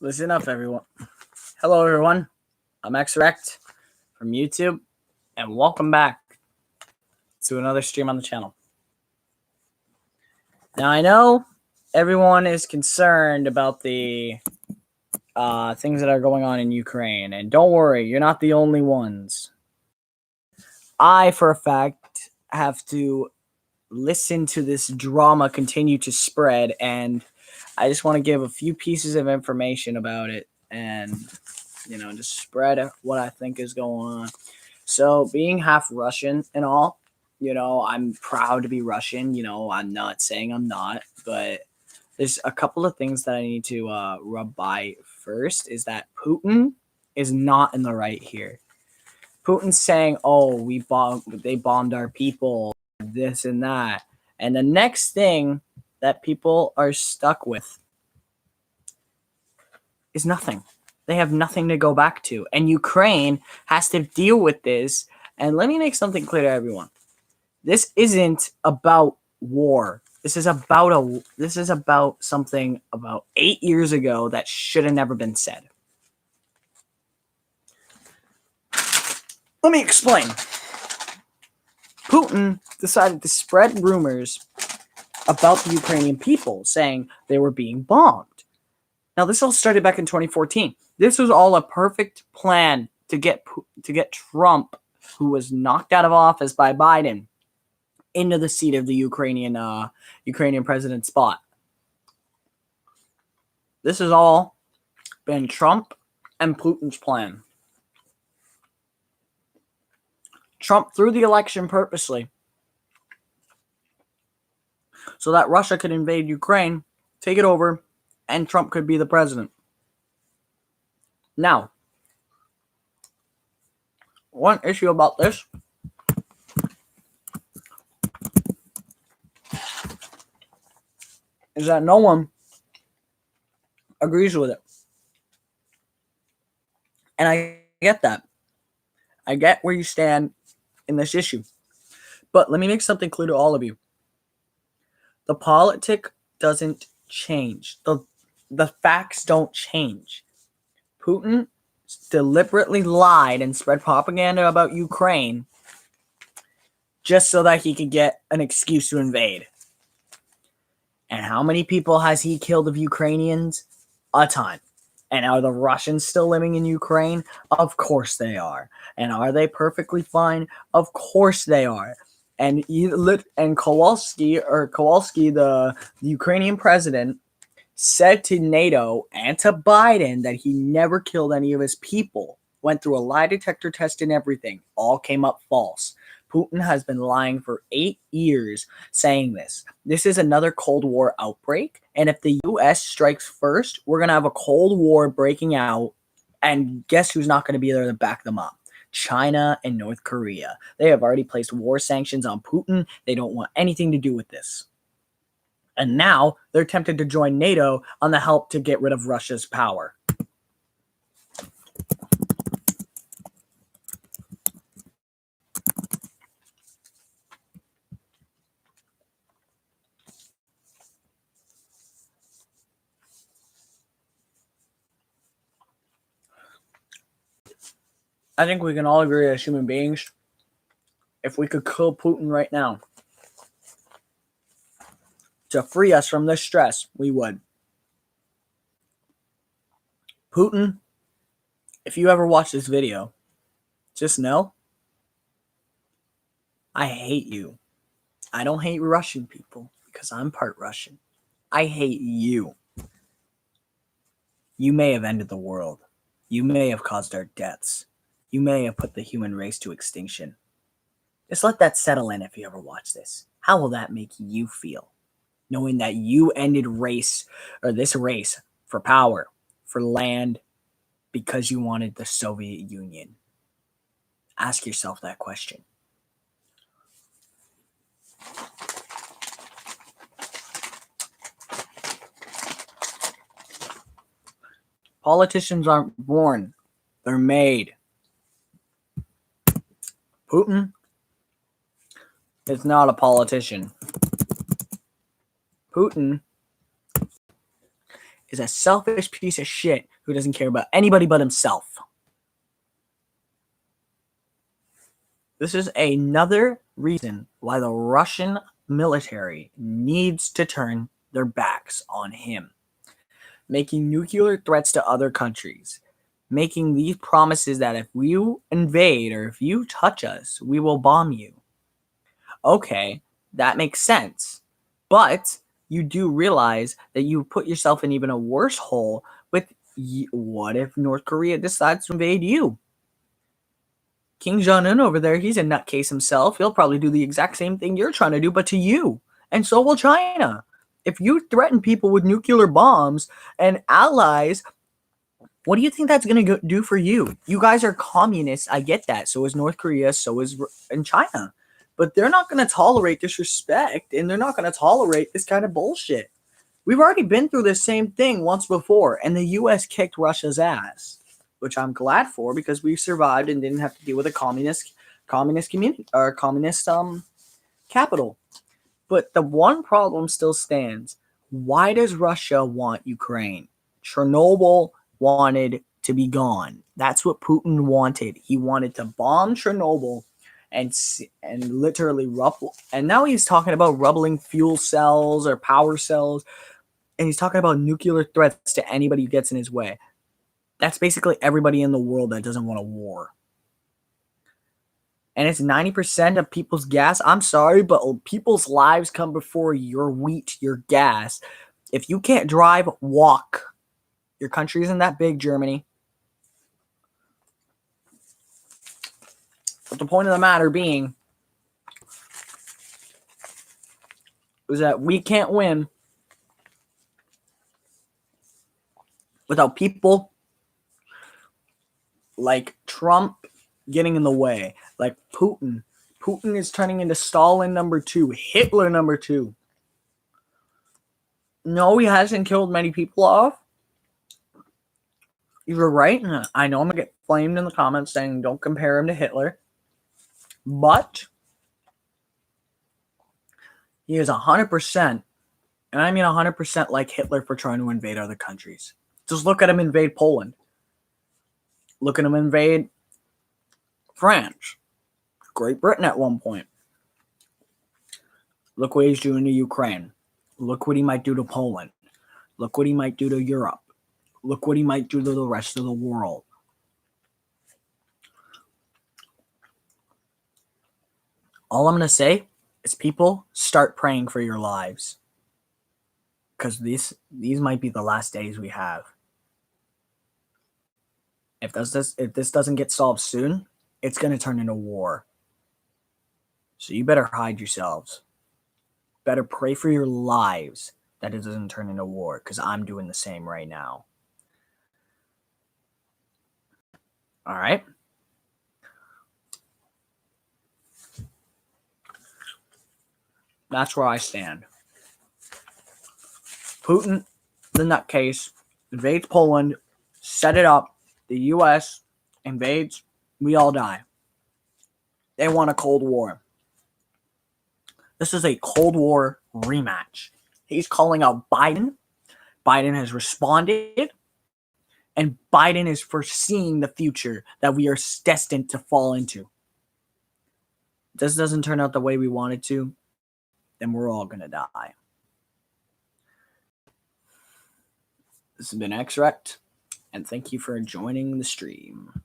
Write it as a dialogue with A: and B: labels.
A: Listen up, everyone. Hello, everyone. I'm XRect from YouTube, and welcome back to another stream on the channel. Now, I know everyone is concerned about the things that are going on in Ukraine, and don't worry, you're not the only ones. I, for a fact, have to listen to this drama continue to spread, and I just want to give a few pieces of information about it and just spread what I think is going on. So being half Russian and all, I'm proud to be Russian. I'm not saying I'm not, but there's a couple of things that I need to rub by. First is that Putin is not in the right here. Putin's saying, "Oh, they bombed our people, this and that," and the next thing that people are stuck with is nothing. They have nothing to go back to. And Ukraine has to deal with this. And let me make something clear to everyone. This isn't about war. This is about something about 8 years ago that should have never been said. Let me explain. Putin decided to spread rumors about the Ukrainian people, saying they were being bombed. Now, this all started back in 2014. This was all a perfect plan to get Trump, who was knocked out of office by Biden, into the seat of the Ukrainian president spot. This has all been Trump and Putin's plan. Trump threw the election purposely so that Russia could invade Ukraine, take it over, and Trump could be the president. Now, one issue about this is that no one agrees with it. And I get that. I get where you stand in this issue. But let me make something clear to all of you. The politic doesn't change. The facts don't change. Putin deliberately lied and spread propaganda about Ukraine just so that he could get an excuse to invade. And how many people has he killed of Ukrainians? A ton. And are the Russians still living in Ukraine? Of course they are. And are they perfectly fine? Of course they are. And Kowalski, the Ukrainian president, said to NATO and to Biden that he never killed any of his people. Went through a lie detector test and everything. All came up false. Putin has been lying for 8 years saying this. This is another Cold War outbreak. And if the U.S. strikes first, we're going to have a Cold War breaking out. And guess who's not going to be there to back them up? China and North Korea. They have already placed war sanctions on Putin. They don't want anything to do with this. And now they're tempted to join NATO on the help to get rid of Russia's power. I think we can all agree as human beings, if we could kill Putin right now to free us from this stress, we would. Putin, if you ever watch this video, just know, I hate you. I don't hate Russian people because I'm part Russian. I hate you. You may have ended the world. You may have caused our deaths. You may have put the human race to extinction. Just let that settle in if you ever watch this. How will that make you feel? Knowing that you ended this race for power, for land, because you wanted the Soviet Union. Ask yourself that question. Politicians aren't born. They're made. Putin is not a politician. Putin is a selfish piece of shit who doesn't care about anybody but himself. This is another reason why the Russian military needs to turn their backs on him. Making nuclear threats to other countries. Making these promises that if you invade or if you touch us, we will bomb you. Okay, that makes sense. But you do realize that you put yourself in even a worse hole with what if North Korea decides to invade you? Kim Jong-un over there, he's a nutcase himself. He'll probably do the exact same thing you're trying to do, but to you. And so will China. If you threaten people with nuclear bombs and allies, what do you think that's going to do for you? You guys are communists. I get that. So is North Korea. So is in China. But they're not going to tolerate disrespect, and they're not going to tolerate this kind of bullshit. We've already been through the same thing once before, and the U.S. kicked Russia's ass, which I'm glad for because we survived and didn't have to deal with a communist community or communist capital. But the one problem still stands. Why does Russia want Ukraine? Chernobyl wanted to be gone. That's what Putin wanted. He wanted to bomb Chernobyl and literally rubble. And now he's talking about rubbling fuel cells or power cells. And he's talking about nuclear threats to anybody who gets in his way. That's basically everybody in the world that doesn't want a war. And it's 90% of people's gas. I'm sorry, but people's lives come before your wheat, your gas. If you can't drive, walk. Your country isn't that big, Germany. But the point of the matter being is that we can't win without people like Trump getting in the way, like Putin. Putin is turning into Stalin number 2, Hitler number 2. No, he hasn't killed many people off. You're right. I know I'm going to get flamed in the comments saying don't compare him to Hitler. But he is 100%, and I mean 100% like Hitler for trying to invade other countries. Just look at him invade Poland. Look at him invade France. Great Britain at one point. Look what he's doing to Ukraine. Look what he might do to Poland. Look what he might do to Europe. Look what he might do to the rest of the world. All I'm going to say is people start praying for your lives. Because these might be the last days we have. If this doesn't get solved soon, it's going to turn into war. So you better hide yourselves. Better pray for your lives that it doesn't turn into war, because I'm doing the same right now. All right? That's where I stand. Putin, the nutcase, invades Poland, set it up. The U.S. invades, we all die. They want a Cold War. This is a Cold War rematch. He's calling out Biden. Biden has responded. And Biden is foreseeing the future that we are destined to fall into. If this doesn't turn out the way we want it to, then we're all going to die. This has been XRECT, and thank you for joining the stream.